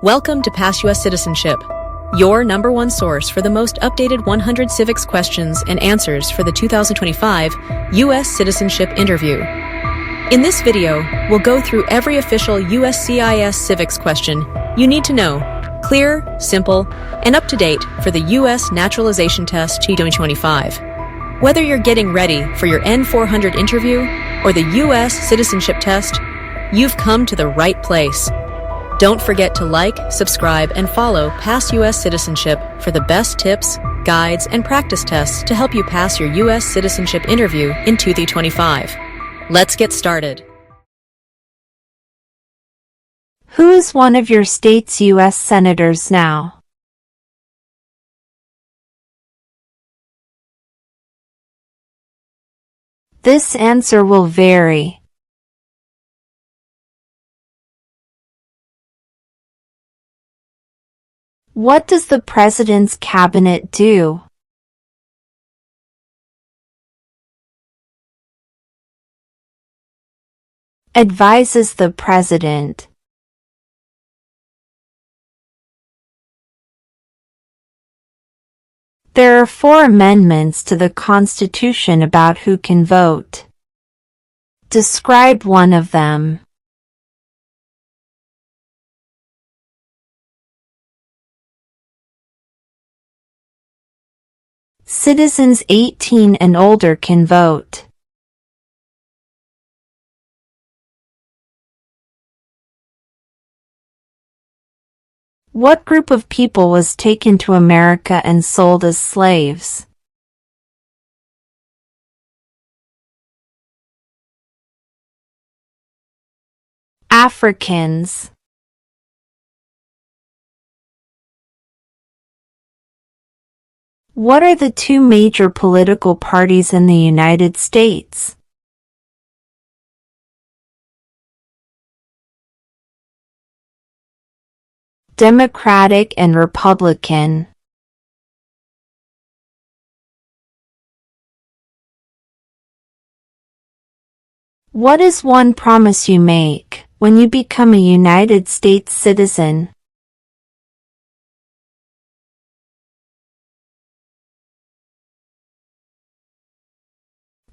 Welcome to Pass U.S. Citizenship, your #1 source for the most updated 100 civics questions and answers for the 2025 U.S. Citizenship Interview. In this video, we'll go through every official USCIS civics question you need to know, clear, simple, and up-to-date for the U.S. Naturalization Test 2025. Whether you're getting ready for your N400 interview or the U.S. Citizenship Test, you've come to the right place. Don't forget to like, subscribe, and follow Pass U.S. Citizenship for the best tips, guides, and practice tests to help you pass your U.S. citizenship interview in 2025. Let's get started. Who is one of your state's U.S. senators now? This answer will vary. What does the President's Cabinet do? Advises the President. There are 4 amendments to the Constitution about who can vote. Describe one of them. Citizens 18 and older can vote. What group of people was taken to America and sold as slaves? Africans. What are the 2 major political parties in the United States? Democratic and Republican. What is one promise you make when you become a United States citizen?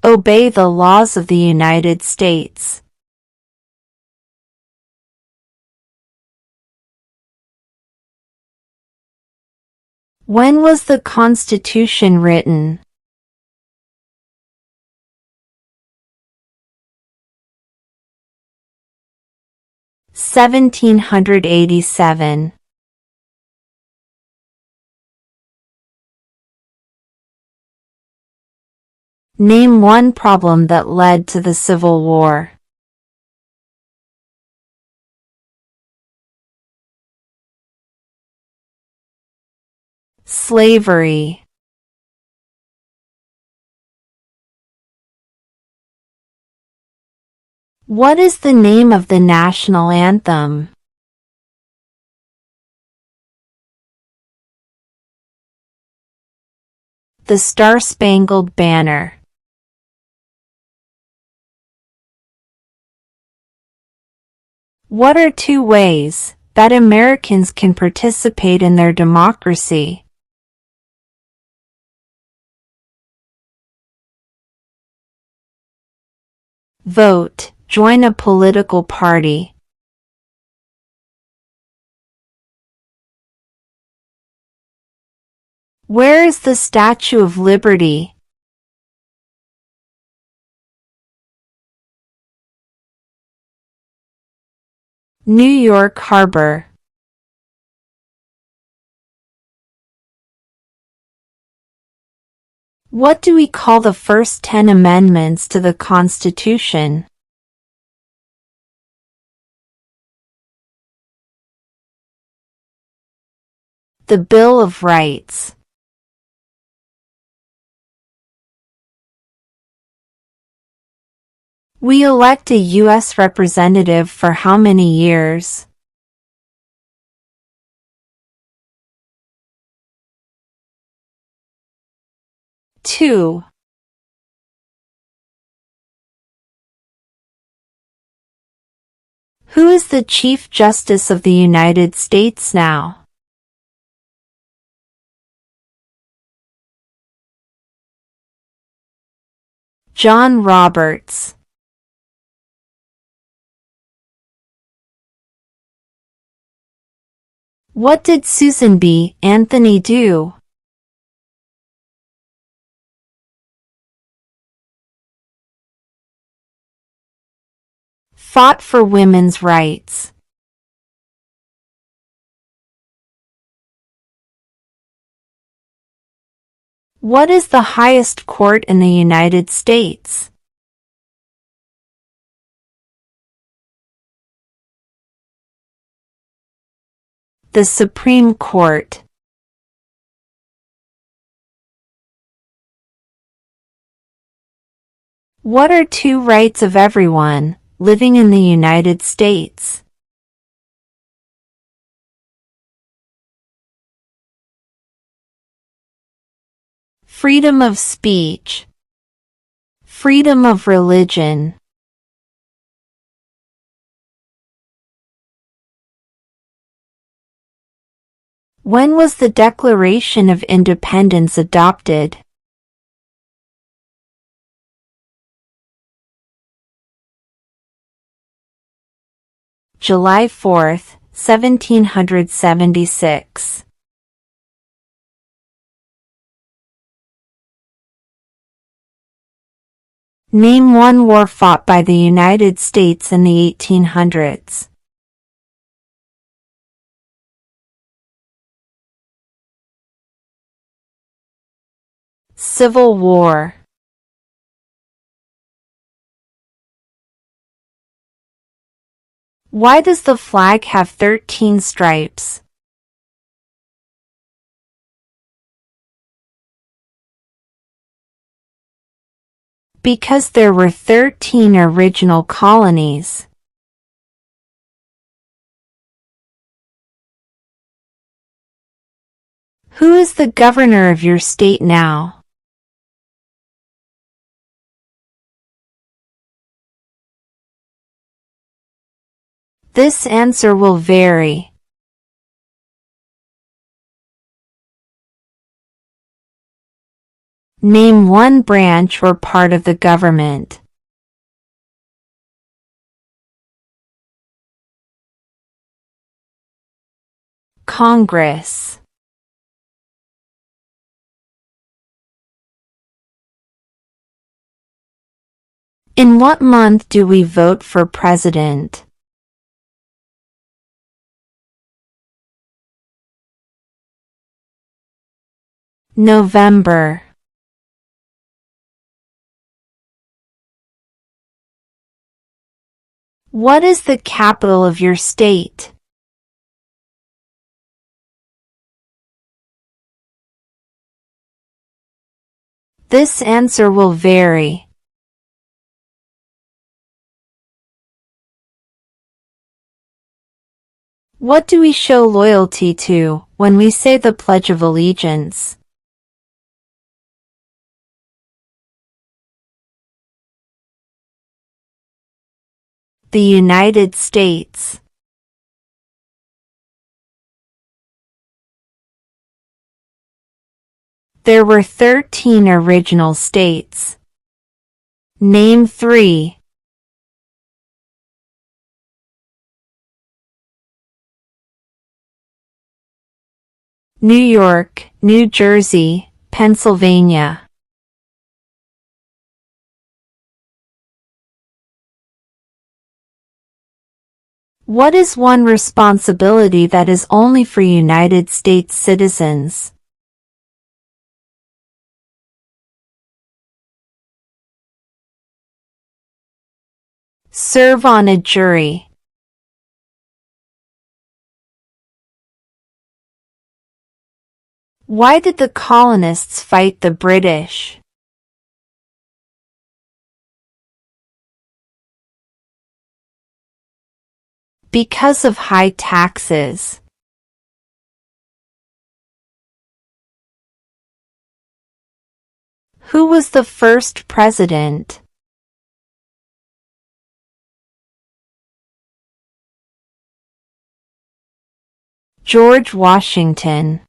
Obey the laws of the United States. When was the Constitution written? (1787). Name one problem that led to the Civil War. Slavery. What is the name of the national anthem? The Star-Spangled Banner. What are 2 ways that Americans can participate in their democracy? Vote, join a political party. Where is the Statue of Liberty? New York Harbor. What do we call the first 10 amendments to the Constitution? The Bill of Rights. We elect a U.S. representative for how many years? 2. Who is the Chief Justice of the United States now? John Roberts. What did Susan B. Anthony do? Fought for women's rights. What is the highest court in the United States? The Supreme Court. What are two rights of everyone living in the United States? Freedom of speech. Freedom of religion. When was the Declaration of Independence adopted? July 4, 1776. Name one war fought by the United States in the 1800s. Civil War. Why does the flag have 13 stripes? Because there were 13 original colonies. Who is the governor of your state now? This answer will vary. Name one branch or part of the government. Congress. In what month do we vote for president? November. What is the capital of your state? This answer will vary. What do we show loyalty to when we say the Pledge of Allegiance? The United States. There were 13 original states. Name 3. New York, New Jersey, Pennsylvania. What is one responsibility that is only for United States citizens? Serve on a jury. Why did the colonists fight the British? Because of high taxes. Who was the first president? George Washington.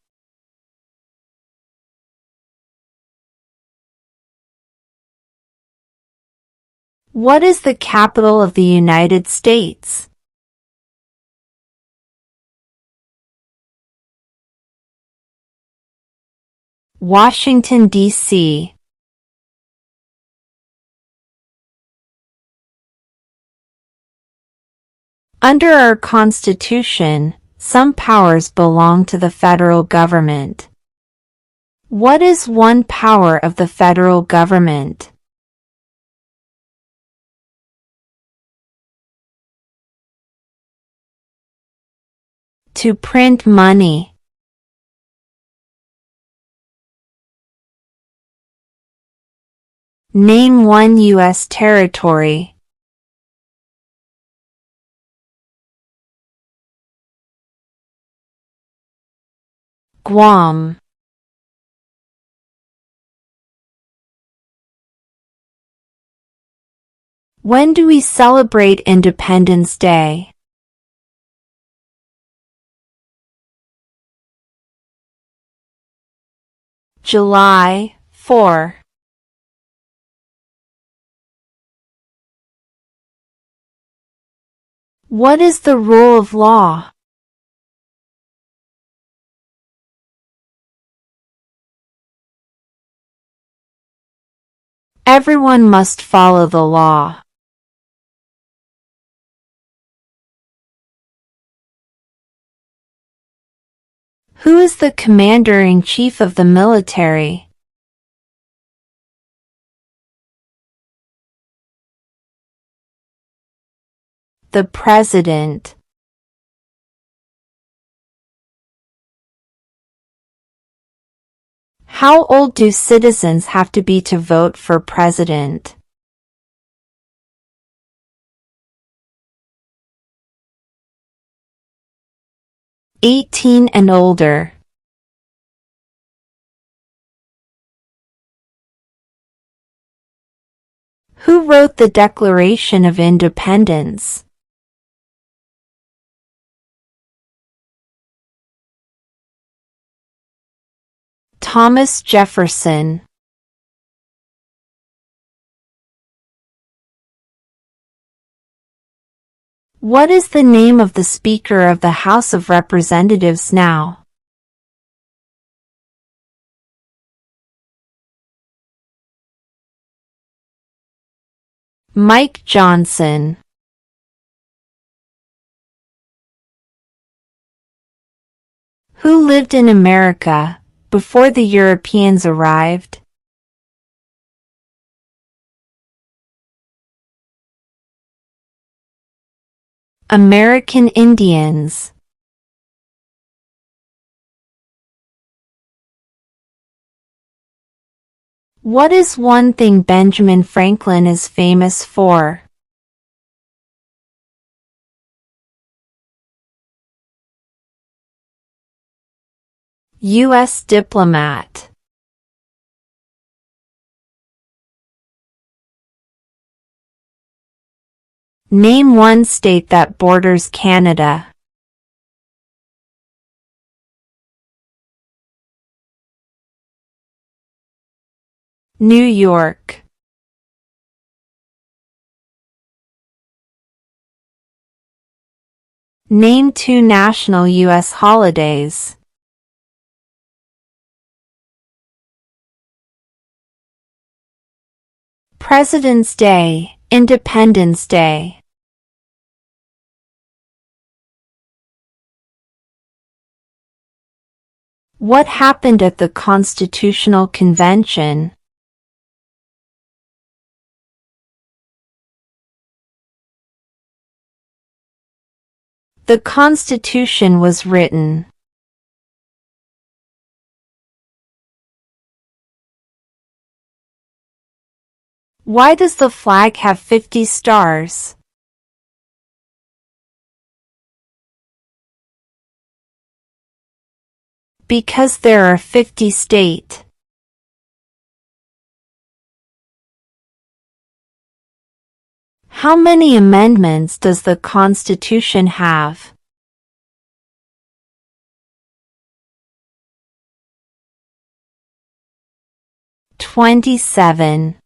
What is the capital of the United States? Washington, D.C. Under our Constitution, some powers belong to the federal government. What is one power of the federal government? To print money. Name one U.S. territory. Guam. When do we celebrate Independence Day? July 4. What is the rule of law? Everyone must follow the law. Who is the commander-in-chief of the military? The President. How old do citizens have to be to vote for president? 18 and older. Who wrote the Declaration of Independence? Thomas Jefferson. What is the name of the Speaker of the House of Representatives now? Mike Johnson. Who lived in America before the Europeans arrived? American Indians. What is one thing Benjamin Franklin is famous for? U.S. diplomat. Name one state that borders Canada. New York. Name two national U.S. holidays. President's Day, Independence Day. What happened at the Constitutional Convention? The Constitution was written. Why does the flag have 50 stars? Because there are 50 states. How many amendments does the Constitution have? 27.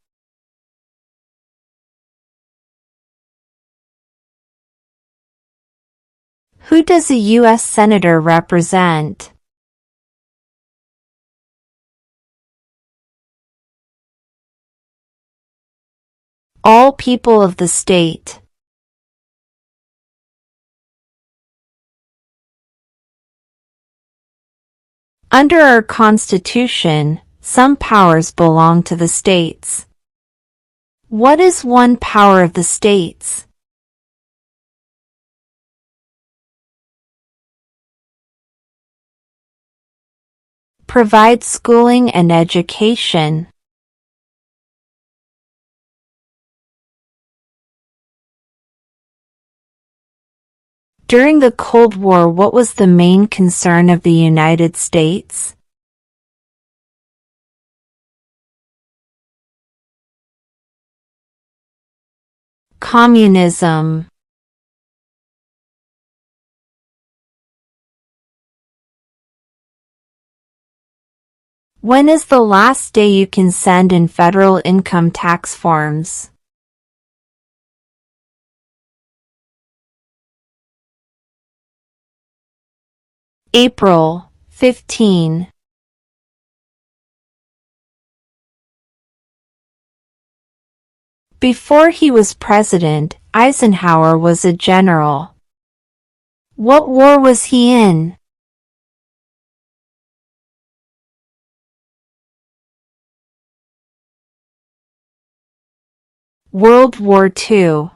Who does a U.S. Senator represent? All people of the state. Under our Constitution, some powers belong to the states. What is one power of the states? Provide schooling and education. During the Cold War, what was the main concern of the United States? Communism. When is the last day you can send in federal income tax forms? April 15. Before he was president, Eisenhower was a general. What war was he in? World War II.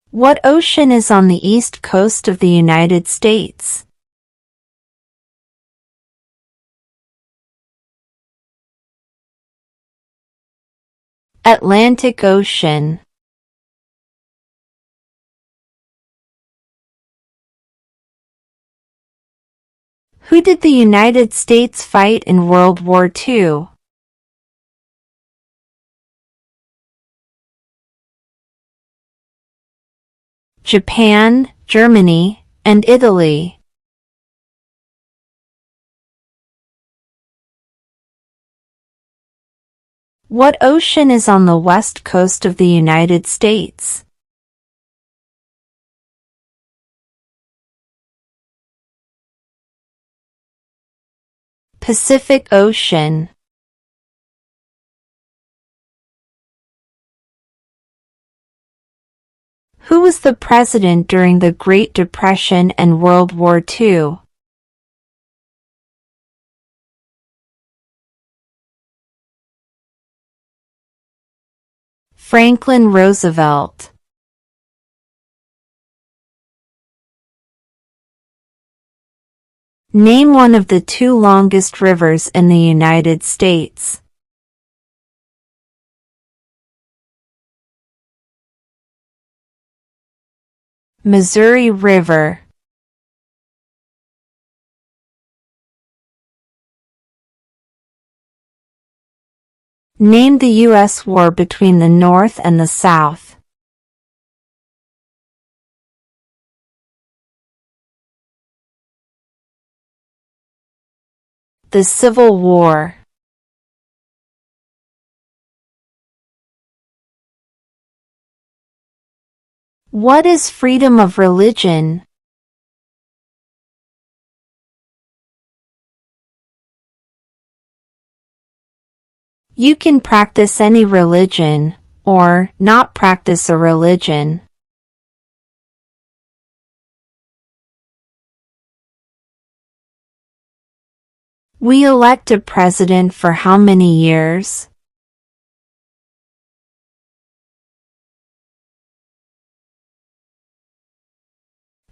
What ocean is on the east coast of the United States? Atlantic Ocean. Who did the United States fight in World War II? Japan, Germany, and Italy. What ocean is on the west coast of the United States? Pacific Ocean. Who was the president during the Great Depression and World War II? Franklin Roosevelt. Name one of the two longest rivers in the United States. Missouri River. Name the U.S. war between the North and the South. The Civil War. What is freedom of religion? You can practice any religion, or not practice a religion. We elect a president for how many years?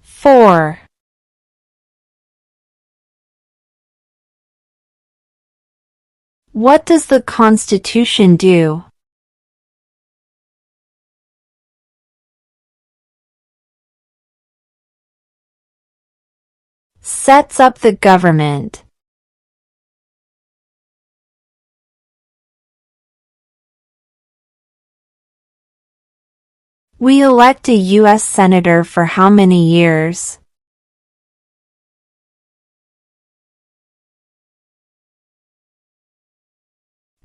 4. What does the Constitution do? Sets up the government. We elect a U.S. Senator for how many years?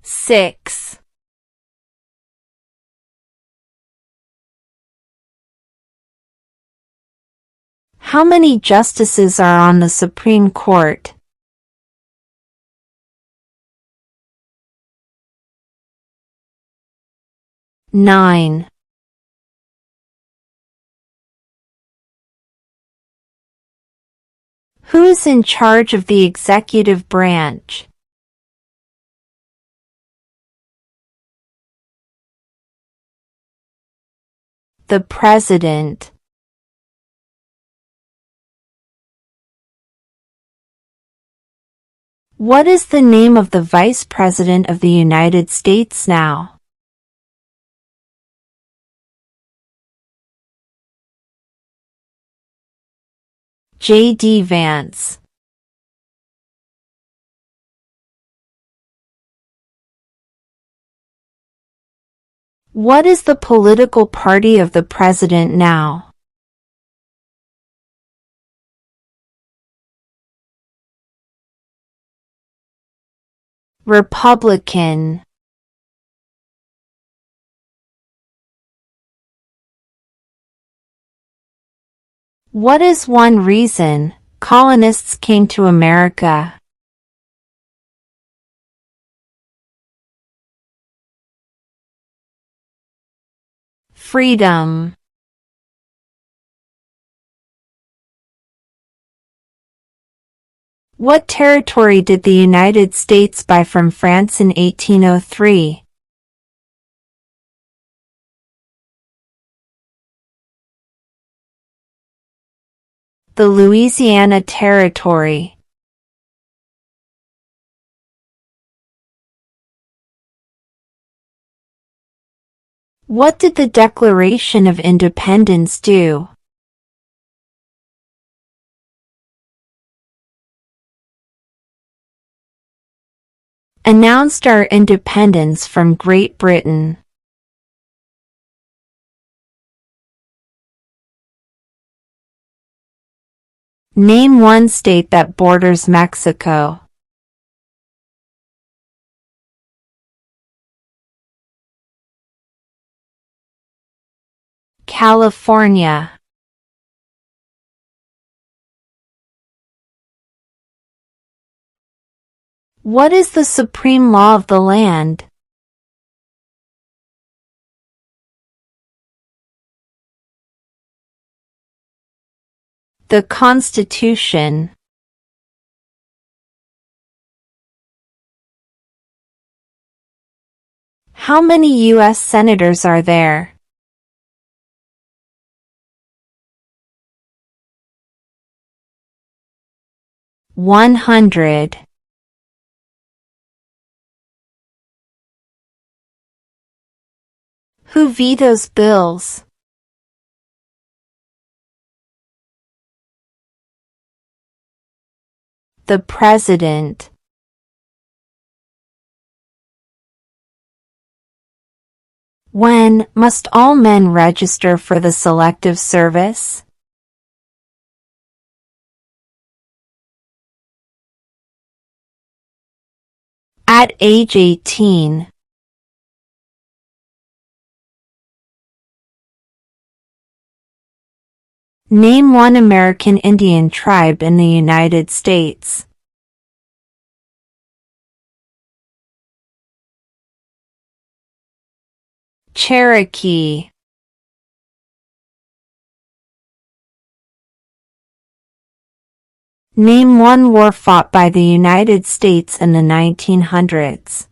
6. How many justices are on the Supreme Court? 9. Who is in charge of the executive branch? The President. What is the name of the Vice President of the United States now? J.D. Vance. What is the political party of the President now? Republican. What is one reason colonists came to America? Freedom. What territory did the United States buy from France in 1803? The Louisiana Territory. What did the Declaration of Independence do? Announced our independence from Great Britain. Name one state that borders Mexico. California. What is the supreme law of the land? The Constitution. How many U.S. senators are there? 100. Who vetoes bills? The President. When must all men register for the Selective Service? At age 18. Name one American Indian tribe in the United States. Cherokee. Name one war fought by the United States in the 1900s.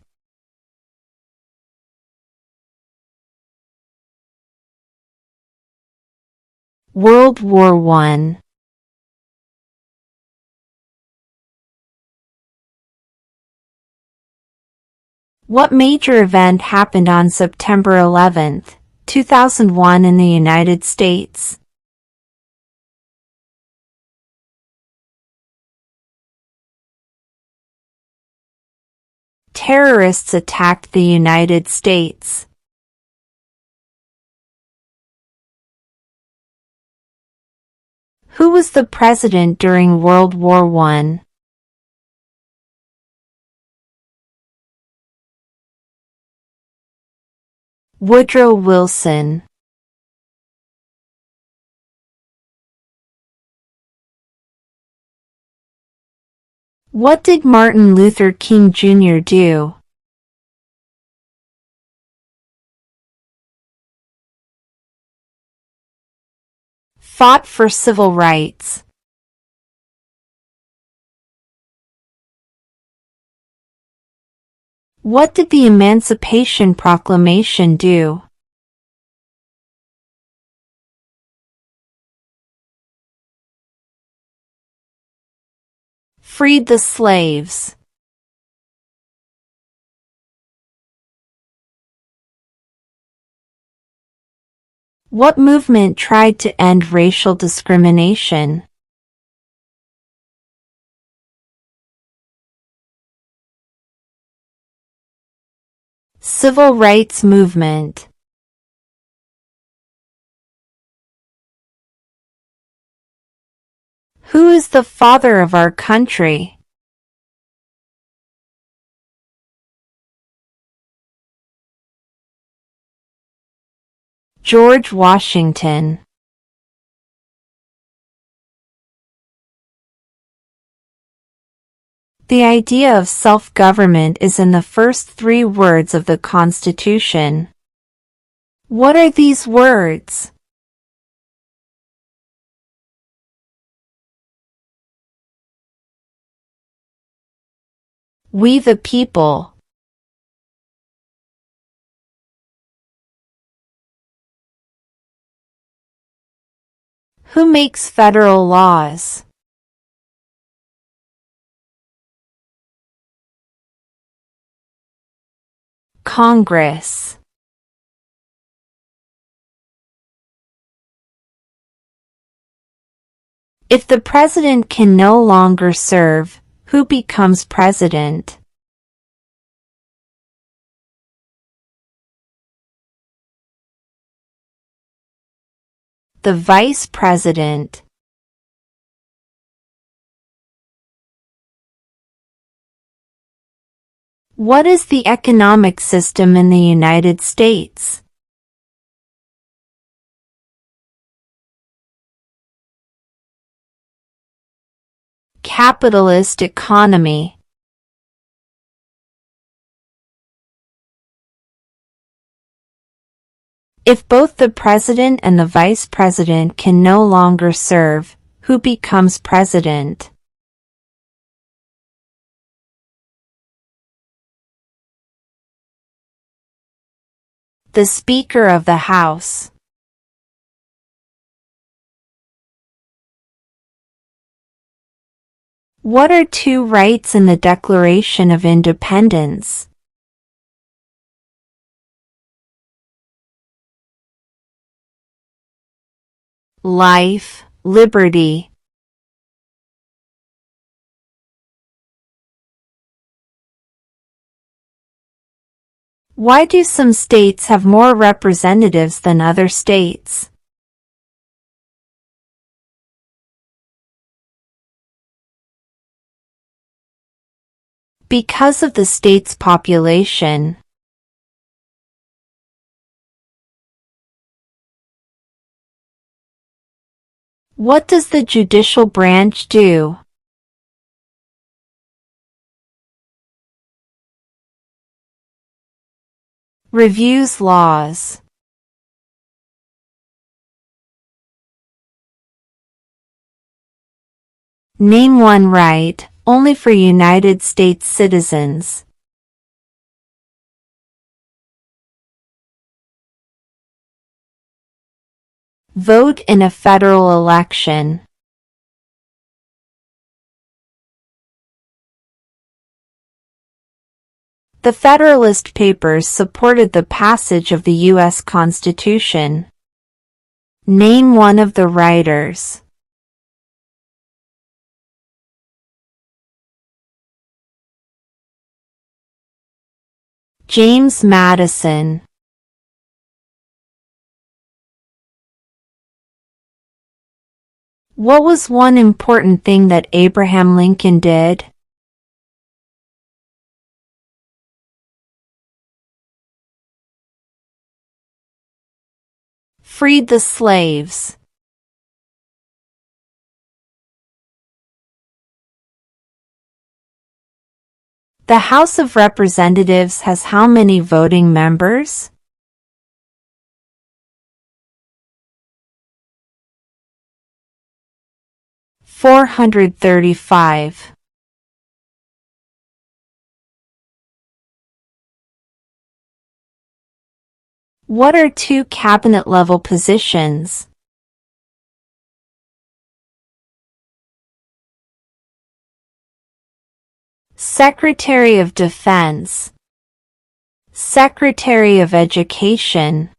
World War I. What major event happened on September 11, 2001 in the United States? Terrorists attacked the United States. Who was the president during World War I? Woodrow Wilson. What did Martin Luther King Jr. do? Fought for civil rights. What did the Emancipation Proclamation do? Freed the slaves. What movement tried to end racial discrimination? Civil rights movement. Who is the father of our country? George Washington. The idea of self-government is in the first 3 words of the Constitution. What are these words? We the people. Who makes federal laws? Congress. If the president can no longer serve, who becomes president? The vice president. What is the economic system in the United States? Capitalist economy. If both the president and the vice president can no longer serve, who becomes president? The Speaker of the House. What are 2 rights in the Declaration of Independence? Life, liberty. Why do some states have more representatives than other states? Because of the state's population. What does the judicial branch do? Reviews laws. Name one right, only for United States citizens. Vote in a federal election. The Federalist Papers supported the passage of the U.S. Constitution. Name one of the writers. James Madison. What was one important thing that Abraham Lincoln did? freed the slaves? The House of Representatives has how many voting members? 435. What are two cabinet-level positions? Secretary of Defense, Secretary of Education.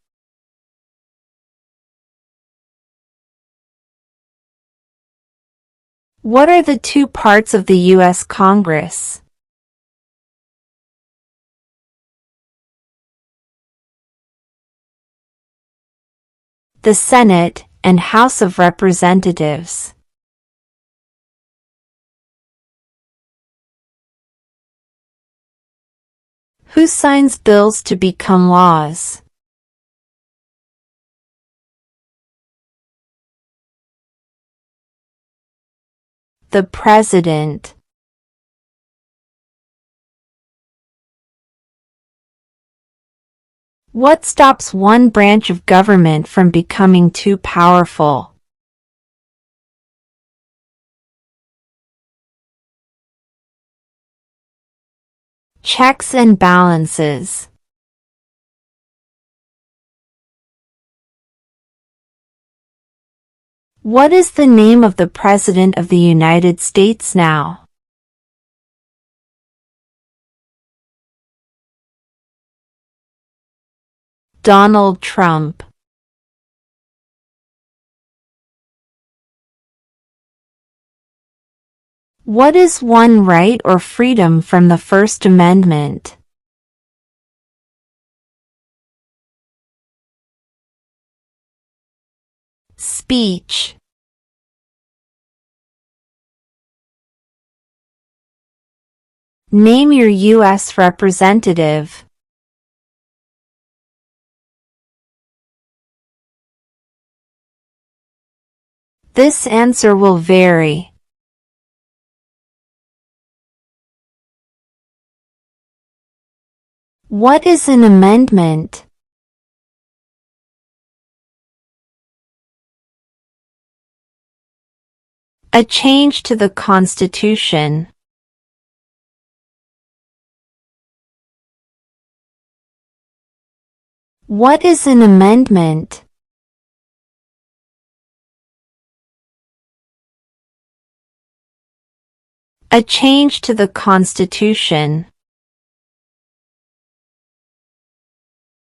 What are the two parts of the U.S. Congress? The Senate and House of Representatives. Who signs bills to become laws? The President. What stops one branch of government from becoming too powerful? Checks and balances. What is the name of the President of the United States now? Donald Trump. What is one right or freedom from the First Amendment? Speech. Name your U.S. representative. This answer will vary. What is an amendment? A change to the Constitution. What is an amendment? A change to the Constitution.